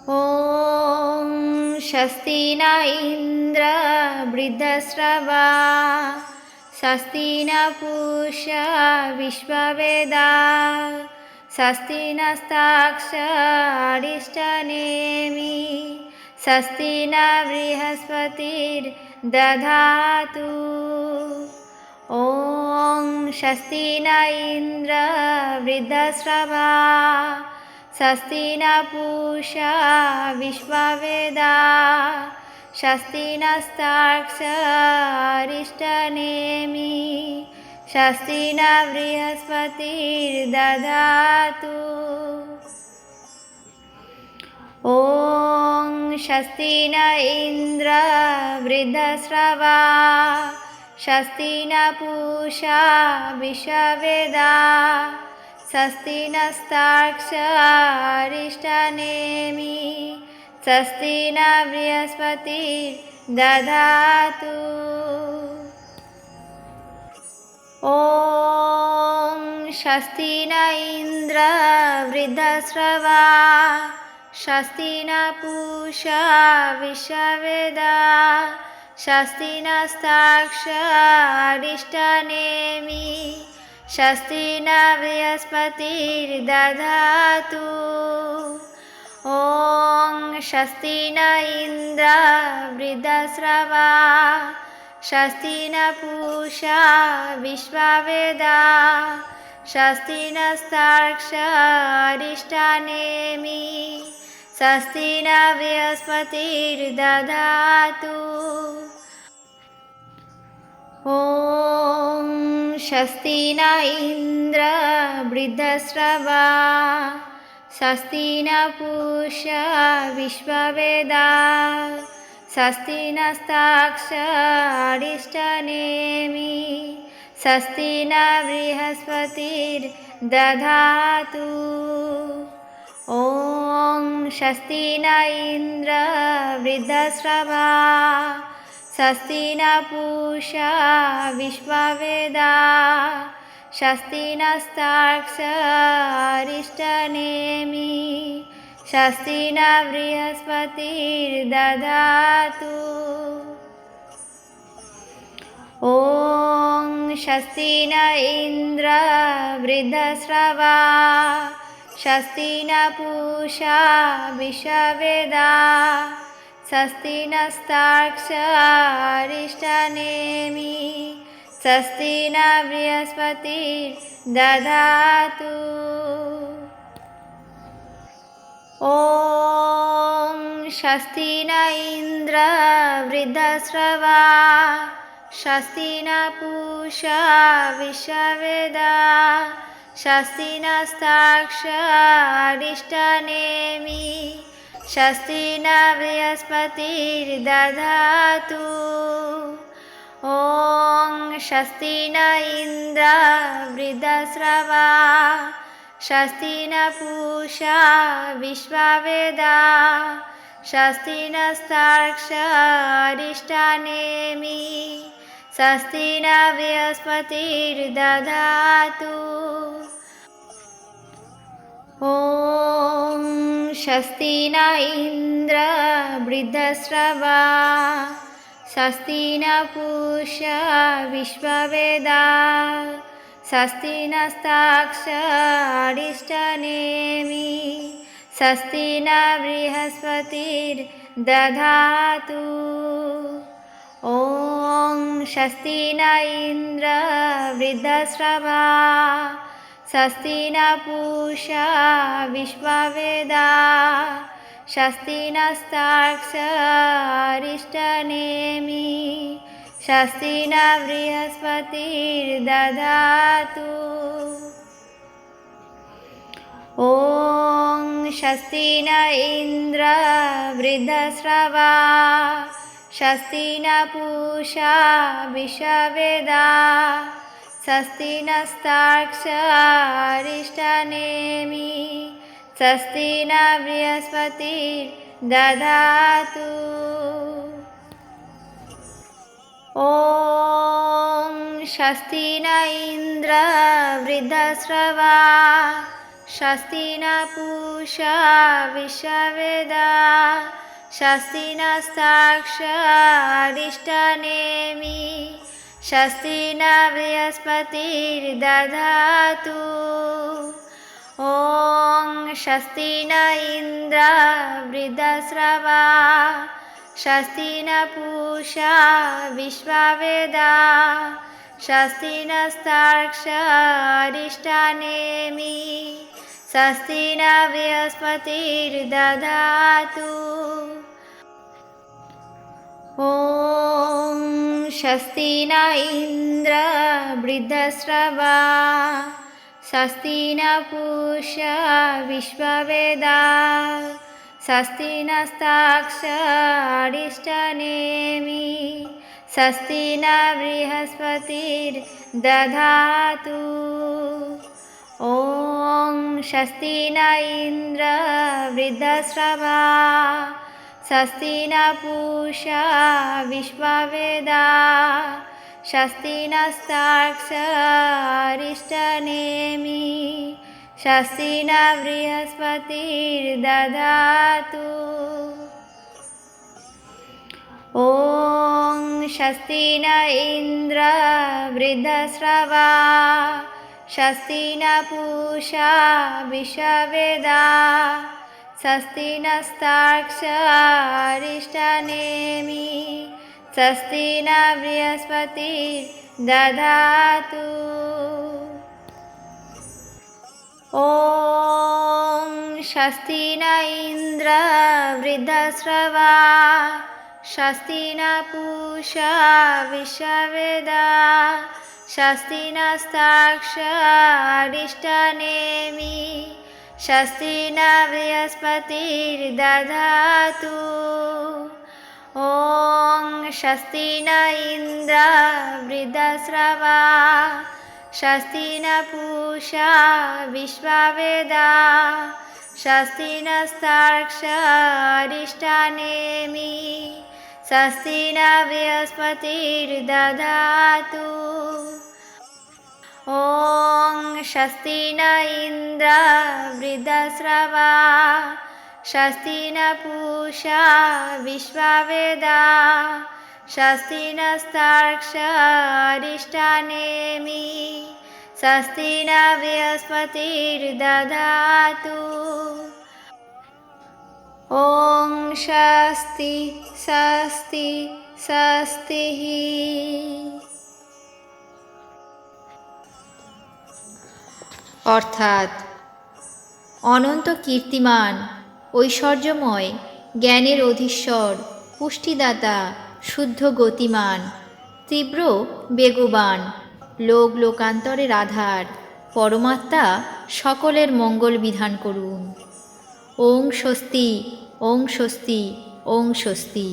ॐ स्वस्ति न इन्द्र वृद्धश्रवा स्वस्ति न पूषा विश्ववेदा स्वस्ति नस्ताक्षरिष्टनेमि स्वस्ति न बृहस्पतिर्दधातु ॐ स्वस्ति न इन्द्र वृद्धश्रवा स्वस्ति न पूषा विश्ववेदा स्वस्ति नस्ताक्षरिष्टनेमि स्वस्ति न बृहस्पतिर्दधातु ॐ स्वस्ति न इन्द्र वृद्धश्रवा स्वस्ति न पूषा विश्ववेदा स्वस्ति नस्ताक्षरिष्टनेमि स्वस्ति न बृहस्पतिर्दधातु ॐ स्वस्ति न इन्द्र वृद्धश्रवा स्वस्ति न पूषा विश्ववेदा स्वस्ति नस्ताक्षरिष्टनेमि स्वस्ति न बृहस्पतिर्दधातु ॐ स्वस्ति न इन्द्र वृद्धश्रवा स्वस्ति न पूषा विश्ववेदा स्वस्ति नस्ताक्षरिष्टनेमि स्वस्ति न बृहस्पतिर्दधातु ॐ स्वस्ति न इन्द्र वृद्धश्रवा स्वस्ति न पूषा विश्ववेदा स्वस्ति नस्ताक्षरिष्टनेमि स्वस्ति न बृहस्पतिर्दधातु ॐ स्वस्ति न इन्द्र वृद्धश्रवा स्वस्ति न पूषा विश्ववेदा स्वस्ति नस्ताक्षरिष्टनेमि स्वस्ति न बृहस्पतिर्दधातु ॐ स्वस्ति न इन्द्र वृद्धश्रवा स्वस्ति न पूषा विश्ववेदा स्वस्ति नस्ताक्षरिष्टनेमि स्वस्ति न बृहस्पतिर्दधातु ॐ स्वस्ति न इन्द्र वृद्धश्रवा स्वस्ति न पूषा विश्ववेदा स्वस्ति नस्ताक्षरिष्टनेमि स्वस्ति न बृहस्पतिर्दधातु ॐ स्वस्ति न इन्द्र वृद्धश्रवा स्वस्ति न पूषा विश्ववेदा स्वस्ति नस्ताक्षरिष्टनेमि स्वस्ति न बृहस्पतिर्दधातु ॐ स्वस्ति न इन्द्र वृद्धश्रवा स्वस्ति न पूषा विश्ववेदा स्वस्ति नस्ताक्षरिष्टनेमि स्वस्ति न बृहस्पतिर्दधातु ॐ स्वस्ति न इन्द्र वृद्धश्रवा स्वस्ति न पूषा विश्ववेदा स्वस्ति नस्ताक्षरिष्टनेमि स्वस्ति न बृहस्पतिर्दधातु ॐ स्वस्ति न इन्द्र वृद्धश्रवा स्वस्ति न पूषा विश्ववेदा स्वस्ति नस्ताक्षरिष्टनेमि स्वस्ति न बृहस्पतिर्दधातु ॐ स्वस्ति न इन्द्र वृद्धश्रवा स्वस्ति न पूषा विश्ववेदा स्वस्ति नस्ताक्षरिष्टनेमि स्वस्ति न बृहस्पतिर्दधातु ॐ स्वस्ति न इन्द्र वृद्धश्रवा स्वस्ति न पूषा विश्ववेदा स्वस्ति नस्ताक्षरिष्टनेमि स्वस्ति न बृहस्पतिर्दधातु ॐ स्वस्ति न इन्द्र वृद्धश्रवा स्वस्ति न पूषा विश्ववेदा स्वस्ति नस्ताक्षरिष्टनेमि स्वस्ति न बृहस्पतिर्दधातु ॐ स्वस्ति न इन्द्र वृद्धश्रवा स्वस्ति न पूषा विश्ववेदा स्वस्ति नस्ताक्षरिष्टनेमि स्वस्ति न बृहस्पतिर्दधातु ॐ स्वस्ति न इन्द्र वृद्धश्रवा स्वस्ति न पूषा विश्ववेदा स्वस्ति नस्ताक्षरिष्टनेमि स्वस्ति न बृहस्पतिर्दधातु ॐ स्वस्ति न इन्द्र वृद्धश्रवा स्वस्ति न पूषा विश्ववेदा स्वस्ति नस्ताक्षरिष्टनेमि स्वस्ति न बृहस्पतिर्दधातु ॐ स्वस्ति न इन्द्र वृद्धश्रवा स्वस्ति न पूषा विश्ववेदा स्वस्ति नस्ताक्षरिष्टनेमि स्वस्ति न बृहस्पतिर्दधातु ॐ स्वस्ति न इन्द्र वृद्धश्रवा स्वस्ति न पूषा विश्ववेदा स्वस्ति नस्ताक्षरिष्टनेमि स्वस्ति न बृहस्पतिर्दधातु ॐ स्वस्ति स्वस्ति स्वस्तिः। অর্থাৎ অনন্ত কীর্তিমান ঐশ্বর্যময় জ্ঞানের অধীশ্বর পুষ্টিদাতা শুদ্ধ গতিমান তীব্র বেগবান লোক লোকান্তরের আধার পরমাত্মা সকলের মঙ্গল বিধান করুন। ওং স্বস্তি ওং স্বস্তি ওং স্বস্তি।